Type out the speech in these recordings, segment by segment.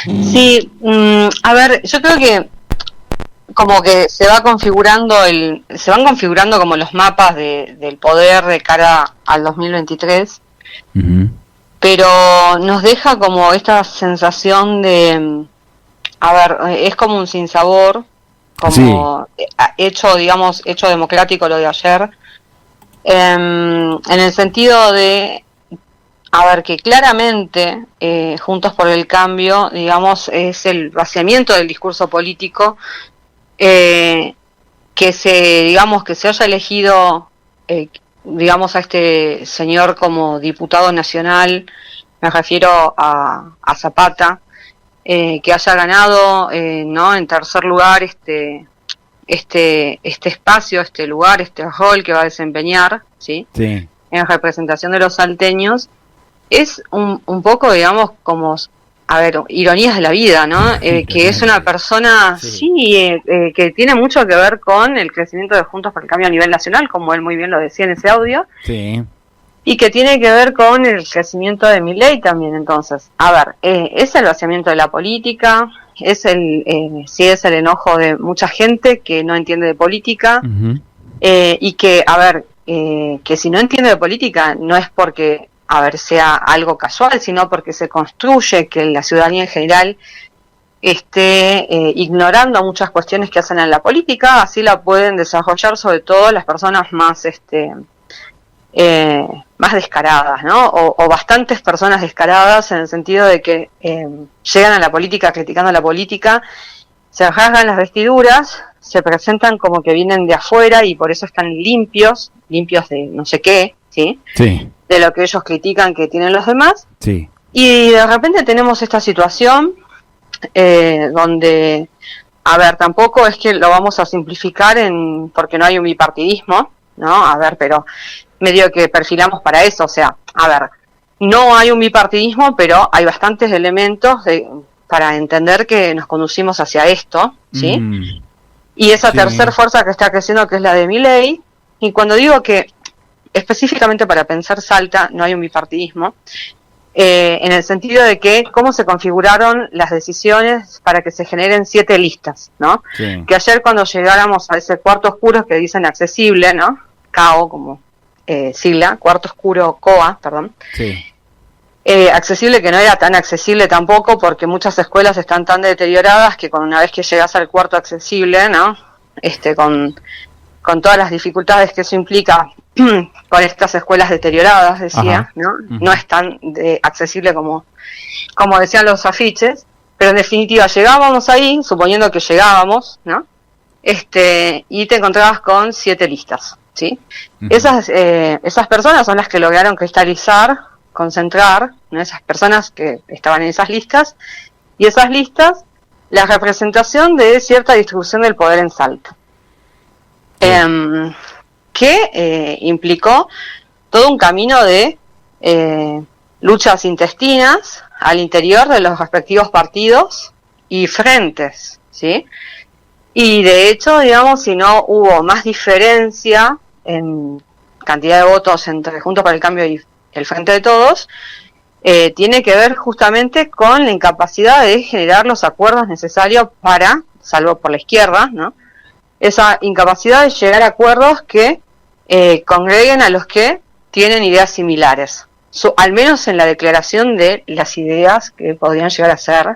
Sí, a ver, yo creo que como que se van configurando como los mapas del poder de cara al 2023, Ujú. pero nos deja como esta sensación de, a ver, es como un sinsabor, Sí, como hecho democrático lo de ayer, en el sentido de, a ver, que claramente Juntos por el Cambio, digamos, es el vaciamiento del discurso político, eh, que se haya elegido, eh, digamos, a este señor como diputado nacional, me refiero a Zapata, que haya ganado, ¿no? En tercer lugar este espacio, este lugar, este rol que va a desempeñar, ¿sí? sí. En representación de los salteños, es un poco, digamos, como, a ver, ironías de la vida, ¿no? Que Ironía es de la una vida. persona, Sí. sí, que tiene mucho que ver con el crecimiento de Juntos por el Cambio a nivel nacional, como él muy bien lo decía en ese audio, Sí. y que tiene que ver con el crecimiento de Milei también. Entonces, a ver, es el vaciamiento de la política, sí es el enojo de mucha gente que no entiende de política, Ujú. y que, a ver, que si no entiende de política no es porque, a ver, sea algo casual, sino porque se construye que la ciudadanía en general esté ignorando muchas cuestiones que hacen en la política, así la pueden desarrollar sobre todo las personas más descaradas, ¿no? O bastantes personas descaradas en el sentido de que llegan a la política criticando a la política, se rasgan las vestiduras, se presentan como que vienen de afuera y por eso están limpios de no sé qué, ¿sí? Sí, De lo que ellos critican que tienen los demás. sí. Y de repente tenemos esta situación donde, a ver, tampoco es que lo vamos a simplificar porque no hay un bipartidismo, ¿no? A ver, pero medio que perfilamos para eso, o sea, a ver, no hay un bipartidismo, pero hay bastantes elementos para entender que nos conducimos hacia esto, ¿sí? Mm, Y esa tercera sí. fuerza que está creciendo, que es la de Milei, y cuando digo que específicamente para pensar Salta no hay un bipartidismo, en el sentido de que cómo se configuraron las decisiones para que se generen 7 listas, ¿no? Sí. Que ayer cuando llegáramos a ese cuarto oscuro que dicen accesible, ¿no? CAO como sigla, cuarto oscuro COA, perdón. Sí. Accesible que no era tan accesible tampoco porque muchas escuelas están tan deterioradas que con una vez que llegas al cuarto accesible, ¿no? Con todas las dificultades que eso implica con estas escuelas deterioradas, Ajá. decía, ¿no? No Ujú. es tan accesible como decían los afiches, pero en definitiva llegábamos ahí, suponiendo que llegábamos, ¿no? Y te encontrabas con 7 listas, ¿sí? Ujú. Esas personas son las que lograron cristalizar, concentrar, ¿no? Esas personas que estaban en esas listas, y esas listas, la representación de cierta distribución del poder en Salta. Sí. Que implicó todo un camino de luchas intestinas al interior de los respectivos partidos y frentes, ¿sí? Y de hecho, digamos, si no hubo más diferencia en cantidad de votos entre Juntos por el Cambio y el Frente de Todos, tiene que ver justamente con la incapacidad de generar los acuerdos necesarios para, salvo por la izquierda, ¿no? Esa incapacidad de llegar a acuerdos que congreguen a los que tienen ideas similares, al menos en la declaración de las ideas que podrían llegar a ser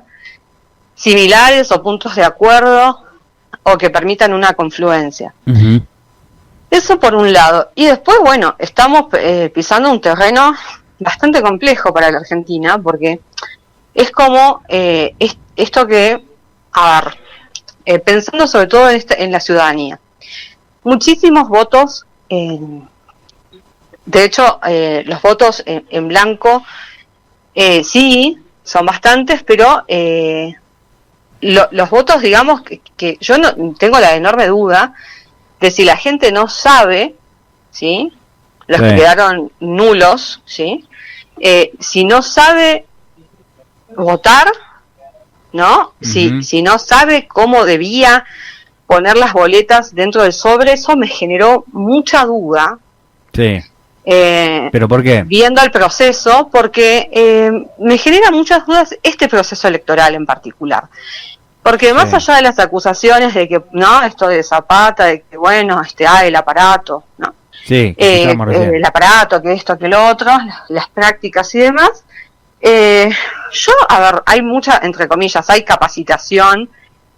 similares o puntos de acuerdo o que permitan una confluencia. Ujú. Eso por un lado. Y después, bueno, estamos pisando un terreno bastante complejo para la Argentina, porque es como esto que, a ver, pensando sobre todo en la ciudadanía. Muchísimos votos, de hecho, los votos en blanco, sí, son bastantes, pero los votos, digamos, que yo no tengo la enorme duda de si la gente no sabe, ¿sí? Los que Sí. quedaron nulos, ¿sí? Si no sabe votar, ¿no? Ujú. Si no sabe cómo debía poner las boletas dentro del sobre, eso me generó mucha duda, Sí. ¿Pero por qué? viendo el proceso, porque me genera muchas dudas este proceso electoral en particular. Porque más allá de las acusaciones de que, no, esto de Zapata, de que, bueno, el aparato, ¿no? Sí, el aparato, que esto, que lo otro, las prácticas y demás, a ver, hay mucha, entre comillas, hay capacitación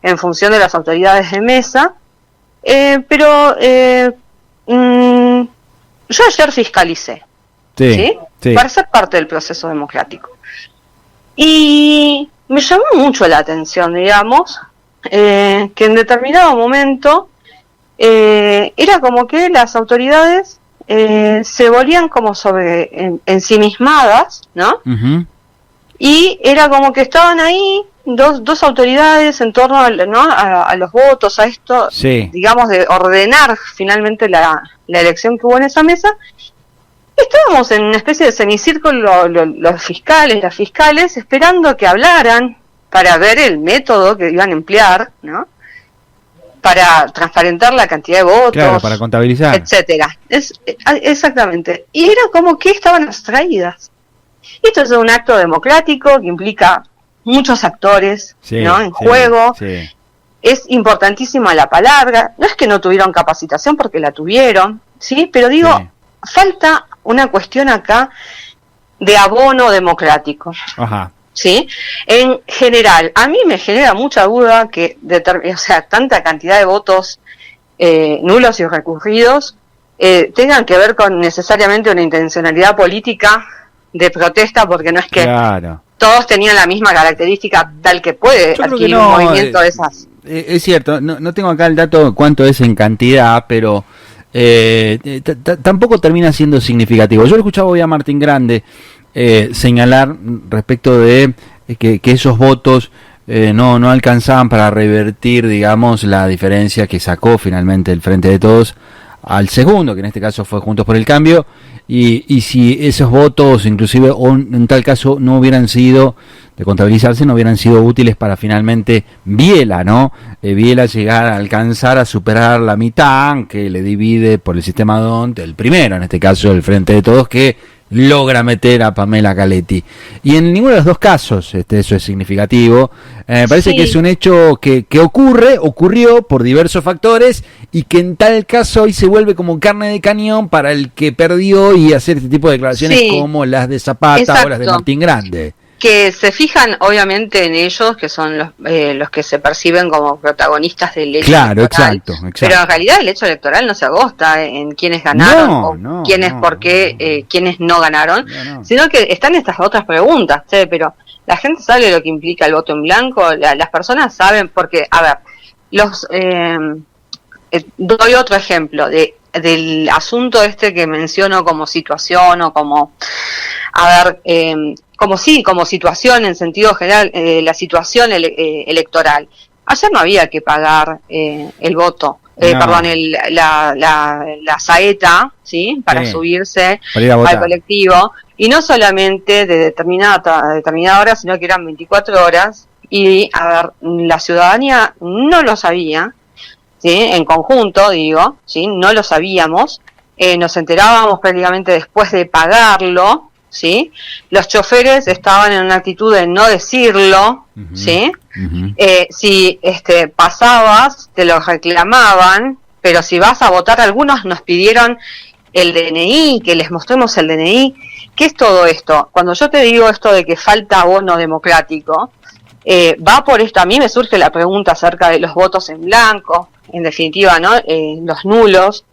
en función de las autoridades de mesa, pero yo ayer fiscalicé, ¿sí? Para ser parte del proceso democrático. Y me llamó mucho la atención, digamos, que en determinado momento era como que las autoridades se volvían como ensimismadas, ¿no? Uh-huh. Y era como que estaban ahí dos autoridades en torno a los votos, a esto, digamos, de ordenar finalmente la elección que hubo en esa mesa. Estábamos en una especie de semicírculo los fiscales, las fiscales, esperando que hablaran para ver el método que iban a emplear, ¿no? Para transparentar la cantidad de votos, claro, para contabilizar, etcétera. Exactamente. Y era como que estaban abstraídas. Esto es un acto democrático que implica muchos actores, ¿no? En juego. Sí. Es importantísima la palabra. No es que no tuvieron capacitación, porque la tuvieron, ¿sí? Pero digo, falta una cuestión acá de abono democrático. Ajá. ¿Sí? En general, a mí me genera mucha duda que tanta cantidad de votos nulos y recurridos tengan que ver con necesariamente una intencionalidad política de protesta, porque no es que todos tenían la misma característica tal que puede adquirir un movimiento de esas. Es cierto, no tengo acá el dato cuánto es en cantidad, pero tampoco termina siendo significativo. Yo lo escuchaba hoy a Martín Grande señalar respecto de que esos votos no alcanzaban para revertir, digamos, la diferencia que sacó finalmente el Frente de Todos al segundo, que en este caso fue Juntos por el Cambio, y si esos votos, inclusive, o en tal caso no hubieran sido de contabilizarse, no hubieran sido útiles para finalmente Biela, ¿no? Biela llegar a alcanzar a superar la mitad que le divide por el sistema DONT, el primero, en este caso el Frente de Todos, que logra meter a Pamela Caletti. Y en ninguno de los dos casos eso es significativo. Parece que es un hecho que ocurrió por diversos factores, y que en tal caso hoy se vuelve como carne de cañón para el que perdió y hacer este tipo de declaraciones como las de Zapata o las de Martín Grande. Que se fijan obviamente en ellos, que son los que se perciben como protagonistas del hecho electoral. Exacto. Pero en realidad el hecho electoral no se agosta en quiénes ganaron quiénes no ganaron, sino que están estas otras preguntas, pero la gente sabe lo que implica el voto en blanco, las personas saben, porque, a ver, doy otro ejemplo del asunto que menciono como situación, o como, como situación en sentido general, la situación electoral. Ayer no había que pagar el voto, la saeta, ¿sí? Para subirse al colectivo, y no solamente de determinada hora, sino que eran 24 horas, y la ciudadanía no lo sabía, ¿sí? En conjunto, digo, ¿sí? No lo sabíamos, nos enterábamos prácticamente después de pagarlo, ¿sí? Los choferes estaban en una actitud de no decirlo, ¿sí? Si pasabas, te lo reclamaban, pero si vas a votar, algunos nos pidieron el DNI, que les mostremos el DNI. ¿Qué es todo esto? Cuando yo te digo esto de que falta abono democrático, va por esto. A mí me surge la pregunta acerca de los votos en blanco, en definitiva, ¿no? Los nulos,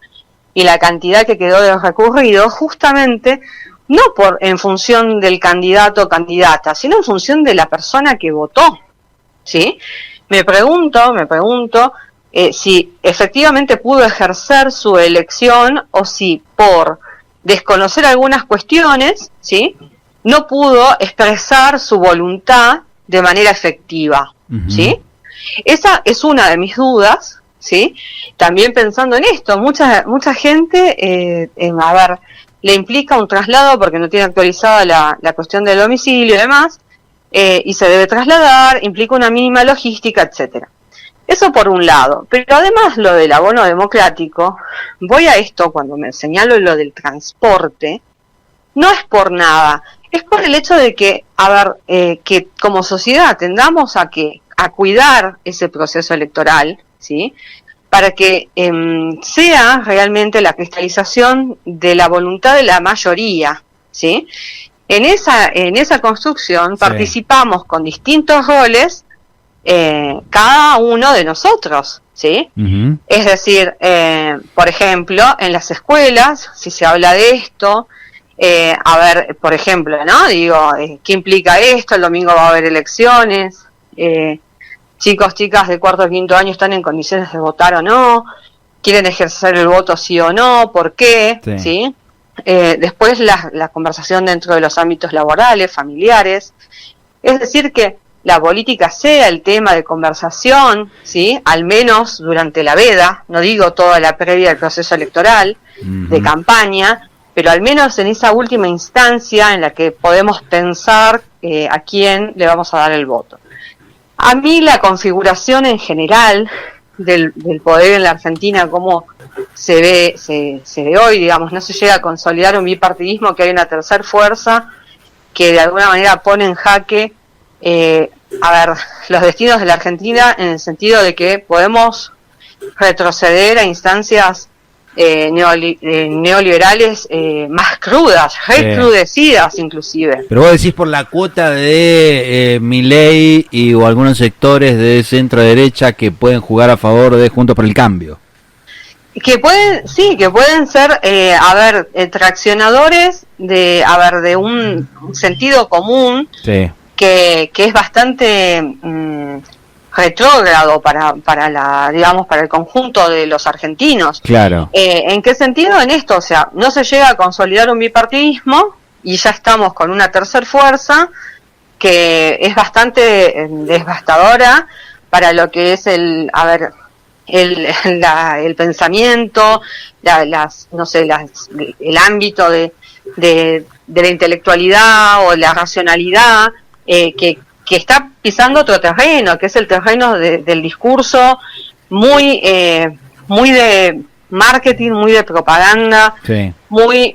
y la cantidad que quedó de los recurridos, justamente no en función del candidato o candidata, sino en función de la persona que votó, ¿sí? Me pregunto si efectivamente pudo ejercer su elección, o si por desconocer algunas cuestiones, ¿sí? No pudo expresar su voluntad de manera efectiva, ¿sí? Esa es una de mis dudas, ¿sí? También pensando en esto, mucha gente, le implica un traslado porque no tiene actualizada la cuestión del domicilio y demás, y se debe trasladar, implica una mínima logística, etcétera. Eso por un lado, pero además lo del abono democrático, voy a esto cuando me señalo lo del transporte, no es por nada, es por el hecho de que, que como sociedad tendamos a cuidar ese proceso electoral, ¿sí? Para que sea realmente la cristalización de la voluntad de la mayoría, ¿sí? En esa construcción participamos con distintos roles, cada uno de nosotros, ¿sí? Uh-huh. Es decir, por ejemplo, en las escuelas, si se habla de esto, por ejemplo, ¿no? Digo, ¿qué implica esto? El domingo va a haber elecciones, chicos, chicas de cuarto o quinto año están en condiciones de votar o no, quieren ejercer el voto sí o no, ¿por qué? ¿Sí? Después la conversación dentro de los ámbitos laborales, familiares, es decir que la política sea el tema de conversación, ¿sí? Al menos durante la veda, no digo toda la previa del proceso electoral, uh-huh, de campaña, pero al menos en esa última instancia en la que podemos pensar a quién le vamos a dar el voto. A mí la configuración en general del poder en la Argentina, como se ve hoy, digamos, no se llega a consolidar un bipartidismo, que hay una tercera fuerza que de alguna manera pone en jaque los destinos de la Argentina, en el sentido de que podemos retroceder a instancias neoliberales más crudas, recrudecidas inclusive. Pero vos decís por la cuota de Milei o algunos sectores de centro derecha que pueden jugar a favor de Juntos por el Cambio. Que pueden ser traccionadores de un sentido común, sí, que es bastante retrógrado para el conjunto de los argentinos. Claro. ¿En qué sentido? En esto, o sea, no se llega a consolidar un bipartidismo y ya estamos con una tercera fuerza que es bastante devastadora para lo que es el pensamiento, el ámbito de la intelectualidad o la racionalidad, que está pisando otro terreno, que es el terreno del discurso muy de marketing, muy de propaganda, sí, muy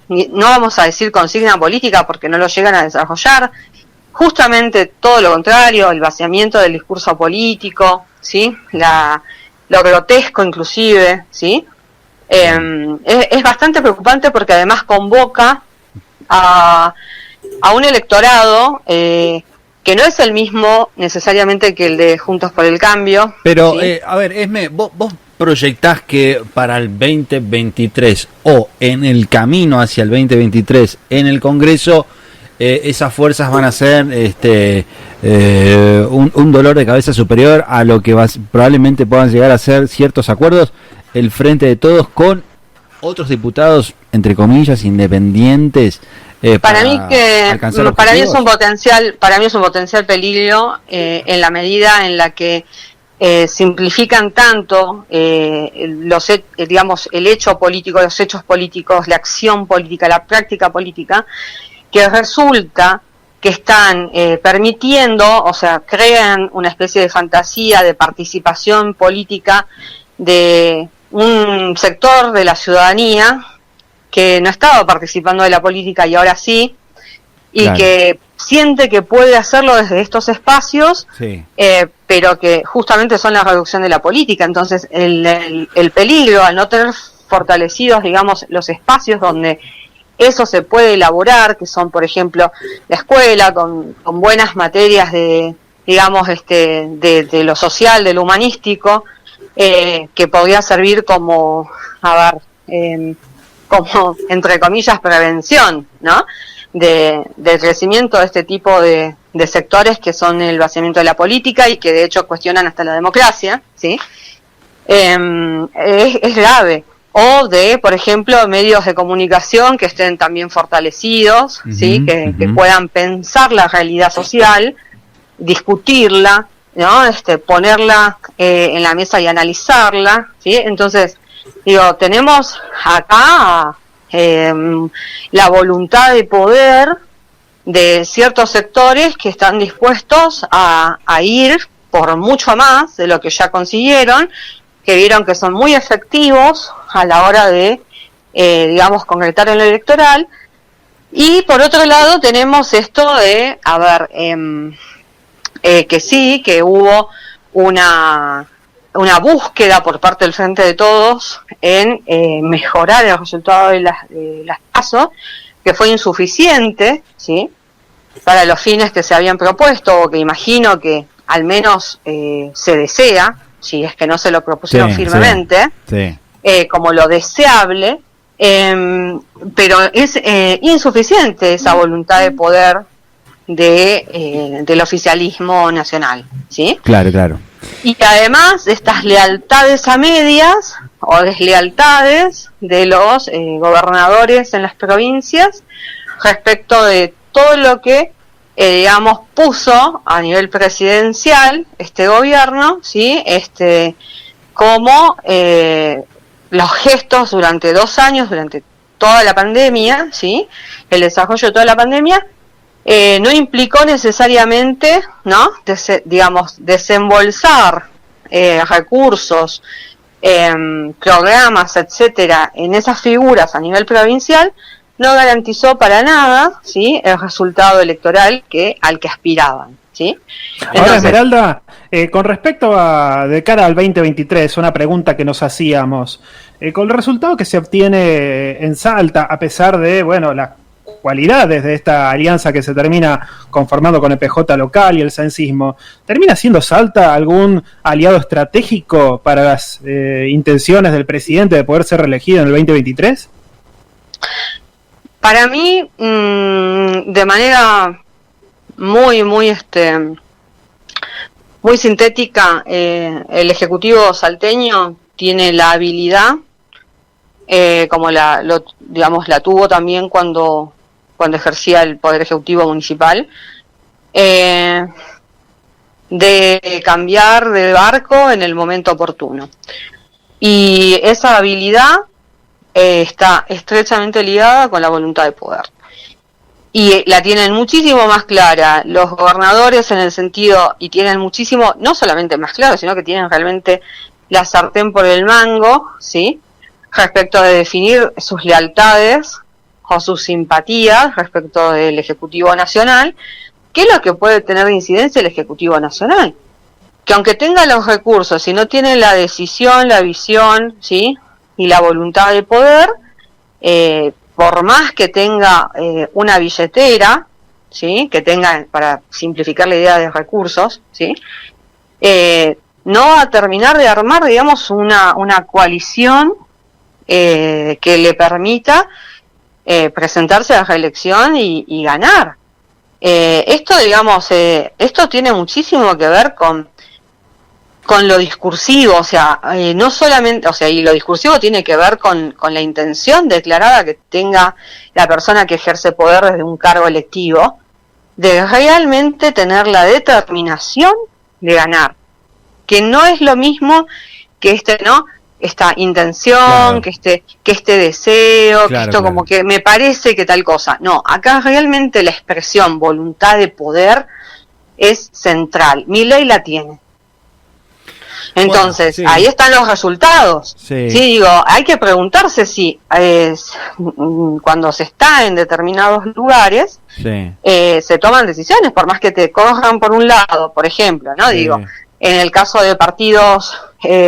no vamos a decir consigna política porque no lo llegan a desarrollar, justamente todo lo contrario, el vaciamiento del discurso político, ¿sí? Lo grotesco inclusive, ¿sí? Es bastante preocupante porque además convoca a un electorado que no es el mismo necesariamente que el de Juntos por el Cambio. Pero, ¿sí? Esme, vos proyectás que para el 2023 o en el camino hacia el 2023 en el Congreso esas fuerzas van a ser un dolor de cabeza superior a lo que probablemente puedan llegar a ser ciertos acuerdos, el Frente de Todos con otros diputados, entre comillas, independientes? Para mí es un potencial peligro en la medida en la que simplifican tanto el hecho político, los hechos políticos, la acción política, la práctica política, que resulta que están permitiendo, o sea, crean una especie de fantasía de participación política de un sector de la ciudadanía que no estaba participando de la política y ahora sí, y claro, que siente que puede hacerlo desde estos espacios, sí, pero que justamente son la reducción de la política. Entonces el peligro, al no tener fortalecidos, digamos, los espacios donde eso se puede elaborar, que son, por ejemplo, la escuela, con buenas materias de lo social, de lo humanístico, que podría servir como, como, entre comillas, prevención, ¿no? Del crecimiento de este tipo de sectores que son el vaciamiento de la política y que de hecho cuestionan hasta la democracia, ¿sí? Es grave. O de, por ejemplo, medios de comunicación que estén también fortalecidos, uh-huh, ¿sí? Que puedan pensar la realidad social, discutirla, ¿no? Ponerla en la mesa y analizarla, ¿sí? Entonces, tenemos acá la voluntad de poder de ciertos sectores que están dispuestos a ir por mucho más de lo que ya consiguieron, que vieron que son muy efectivos a la hora de, digamos, concretar en lo electoral. Y por otro lado tenemos esto de, que sí, que hubo una búsqueda por parte del Frente de Todos en mejorar el resultado de las PASO, que fue insuficiente, ¿sí?, para los fines que se habían propuesto, o que imagino que al menos se desea, si es que no se lo propusieron firmemente, como lo deseable, pero es insuficiente esa voluntad de poder del oficialismo nacional, ¿sí? Claro. Y además estas lealtades a medias o deslealtades de los gobernadores en las provincias respecto de todo lo que digamos puso a nivel presidencial este gobierno, ¿sí? Como los gestos durante 2 años, durante toda la pandemia, ¿sí?, el desarrollo de toda la pandemia, no implicó necesariamente, ¿no?, digamos, desembolsar recursos, programas, etcétera, en esas figuras a nivel provincial, no garantizó para nada, ¿sí?, el resultado electoral al que aspiraban, ¿sí? Entonces, ahora, Esmeralda, con respecto de cara al 2023, una pregunta que nos hacíamos, con el resultado que se obtiene en Salta, a pesar de, bueno, las cualidades de esta alianza que se termina conformando con el PJ local y el censismo, ¿termina siendo Salta algún aliado estratégico para las intenciones del presidente de poder ser reelegido en el 2023? Para mí, de manera muy sintética, el Ejecutivo salteño tiene la habilidad, como la tuvo también cuando ejercía el Poder Ejecutivo Municipal, de cambiar de barco en el momento oportuno. Y esa habilidad está estrechamente ligada con la voluntad de poder. Y la tienen muchísimo más clara los gobernadores en el sentido, y tienen muchísimo, no solamente más claro, sino que tienen realmente la sartén por el mango, ¿sí?, respecto de definir sus lealtades o sus simpatías respecto del Ejecutivo Nacional. ¿Qué es lo que puede tener de incidencia el Ejecutivo Nacional? Que aunque tenga los recursos, si no tiene la decisión, la visión, ¿sí?, y la voluntad de poder, por más que tenga una billetera, ¿sí?, que tenga, para simplificar la idea de recursos, ¿sí?, no va a terminar de armar, digamos, una coalición que le permita presentarse a la reelección y ganar. Esto, digamos, esto tiene muchísimo que ver con lo discursivo, o sea, no solamente, o sea, y lo discursivo tiene que ver con la intención declarada que tenga la persona que ejerce poder desde un cargo electivo, de realmente tener la determinación de ganar, que no es lo mismo que esta intención, claro, que este deseo, claro, que esto, claro, como que me parece que tal cosa. No, acá realmente la expresión voluntad de poder es central. Milei la tiene. Entonces, bueno, sí, ahí están los resultados. Sí, digo, hay que preguntarse si cuando se está en determinados lugares, sí, se toman decisiones, por más que te cojan por un lado, por ejemplo, ¿no? Sí. Digo, en el caso de partidos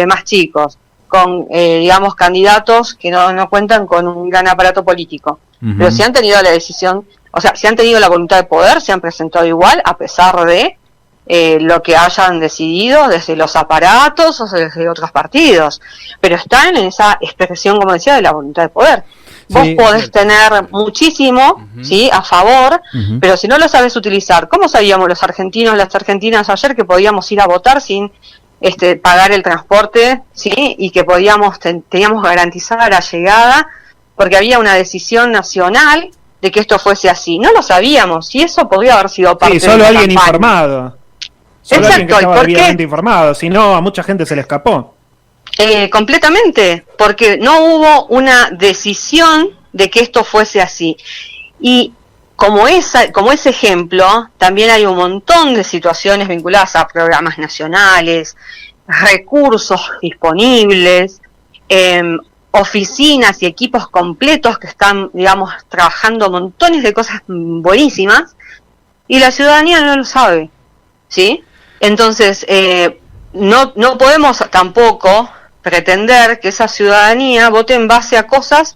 más chicos, con, digamos, candidatos que no cuentan con un gran aparato político. Uh-huh. Pero si han tenido la decisión, o sea, si han tenido la voluntad de poder, se han presentado igual, a pesar de lo que hayan decidido desde los aparatos o desde otros partidos. Pero están en esa expresión, como decía, de la voluntad de poder. Vos sí, podés tener muchísimo, uh-huh, ¿sí?, a favor, uh-huh, pero si no lo sabes utilizar, ¿cómo sabíamos los argentinos, las argentinas ayer que podíamos ir a votar sin pagar el transporte, ¿sí?, y que teníamos garantizada la llegada, porque había una decisión nacional de que esto fuese así? No lo sabíamos, y eso podría haber sido parte de solo la alguien campaña. Informado. Solo exacto, alguien que estaba debidamente informado, si no, a mucha gente se le escapó. Completamente, porque no hubo una decisión de que esto fuese así. Y como ese ejemplo, también hay un montón de situaciones vinculadas a programas nacionales, recursos disponibles, oficinas y equipos completos que están, digamos, trabajando montones de cosas buenísimas, y la ciudadanía no lo sabe, ¿sí? Entonces, no podemos tampoco pretender que esa ciudadanía vote en base a cosas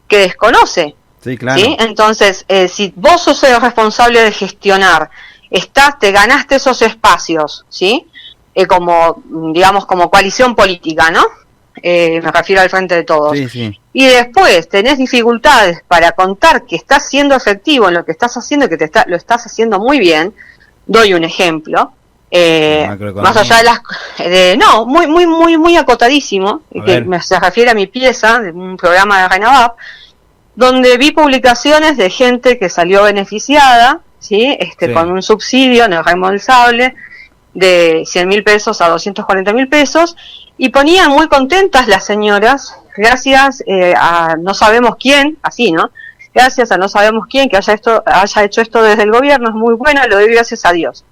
que desconoce. Sí, claro. ¿Sí? Entonces, si vos sos el responsable de gestionar, te ganaste esos espacios, ¿sí? Como, digamos, como coalición política, ¿no? Me refiero al Frente de Todos. Sí, sí. Y después tenés dificultades para contar que estás siendo efectivo en lo que estás haciendo, que lo estás haciendo muy bien. Doy un ejemplo. Más allá de las... muy acotadísimo, se refiere a mi pieza, de un programa de RENAVAP, donde vi publicaciones de gente que salió beneficiada, ¿sí? Con un subsidio no reembolsable de 100.000 pesos a 240.000 pesos, y ponían muy contentas las señoras, gracias a no sabemos quién, así, ¿no? Gracias a no sabemos quién que haya hecho esto desde el gobierno, es muy bueno, lo doy gracias a Dios.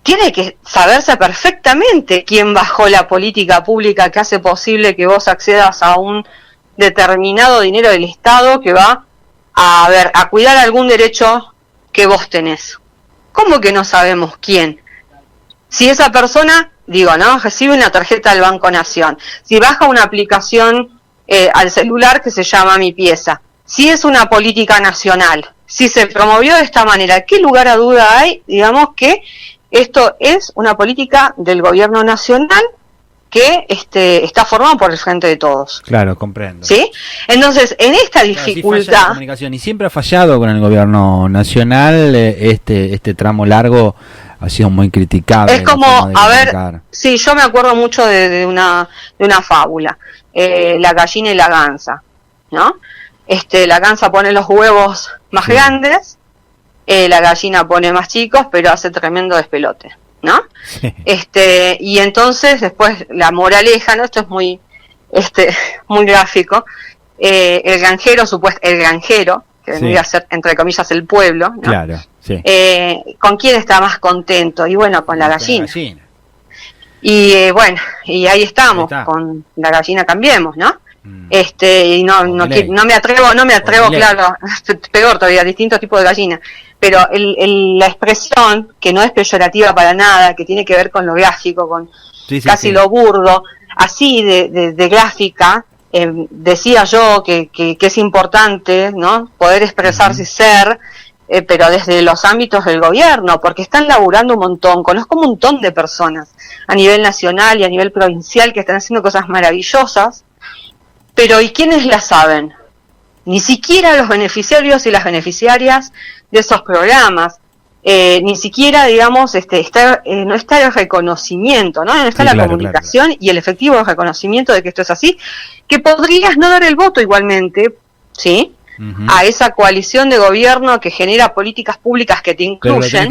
Tiene que saberse perfectamente quién bajó la política pública que hace posible que vos accedas a un determinado dinero del Estado que va a cuidar algún derecho que vos tenés. ¿Cómo que no sabemos quién? Si esa persona, recibe una tarjeta del Banco Nación, si baja una aplicación al celular que se llama Mi Pieza, si es una política nacional, si se promovió de esta manera, ¿qué lugar a duda hay, que esto es una política del gobierno nacional que está formado por el Frente de Todos? Claro, comprendo. ¿Sí? Entonces, en esta dificultad... Si falla la comunicación, y siempre ha fallado con el gobierno nacional, este tramo largo ha sido muy criticable. Es como, sí, yo me acuerdo mucho de una fábula, la gallina y la gansa, ¿no? La gansa pone los huevos más grandes, la gallina pone más chicos, pero hace tremendo despelote, ¿no? Sí. Y entonces después la moraleja, ¿no? Esto es muy muy gráfico. El granjero, que vendría a ser entre comillas el pueblo, ¿no? Claro, sí. ¿Con quién está más contento? Y bueno, con la gallina. Y bueno, y ahí estamos, con la gallina Cambiemos, ¿no? Y no me atrevo, claro, peor todavía, distintos tipos de gallina, pero la expresión, que no es peyorativa para nada, que tiene que ver con lo gráfico, con casi lo burdo, así de gráfica, decía yo que es importante, ¿no? Poder expresarse y ser, pero desde los ámbitos del gobierno, porque están laburando un montón. Conozco un montón de personas a nivel nacional y a nivel provincial que están haciendo cosas maravillosas, pero ¿y quiénes las saben? Ni siquiera los beneficiarios y las beneficiarias de esos programas, ni siquiera, no está el reconocimiento, no está la comunicación y el efectivo reconocimiento de que esto es así, que podrías no dar el voto igualmente, ¿sí? A esa coalición de gobierno que genera políticas públicas que te incluyen,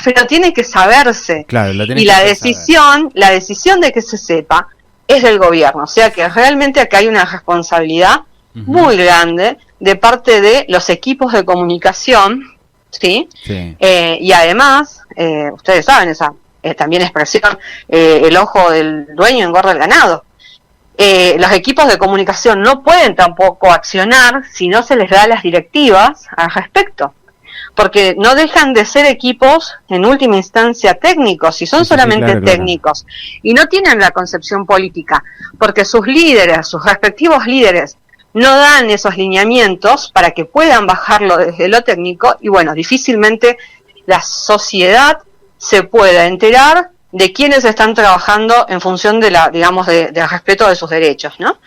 pero tiene que saberse. Claro, y la decisión de que se sepa es del gobierno, o sea que realmente acá hay una responsabilidad muy grande de parte de los equipos de comunicación, ¿sí? Y además, ustedes saben esa también expresión, el ojo del dueño engorda el ganado. Los equipos de comunicación no pueden tampoco accionar si no se les da las directivas al respecto, porque no dejan de ser equipos en última instancia técnicos, si son solamente técnicos, y no tienen la concepción política, porque sus respectivos líderes no dan esos lineamientos para que puedan bajarlo desde lo técnico, y bueno, difícilmente la sociedad se pueda enterar de quiénes están trabajando en función de del respeto de sus derechos, ¿no?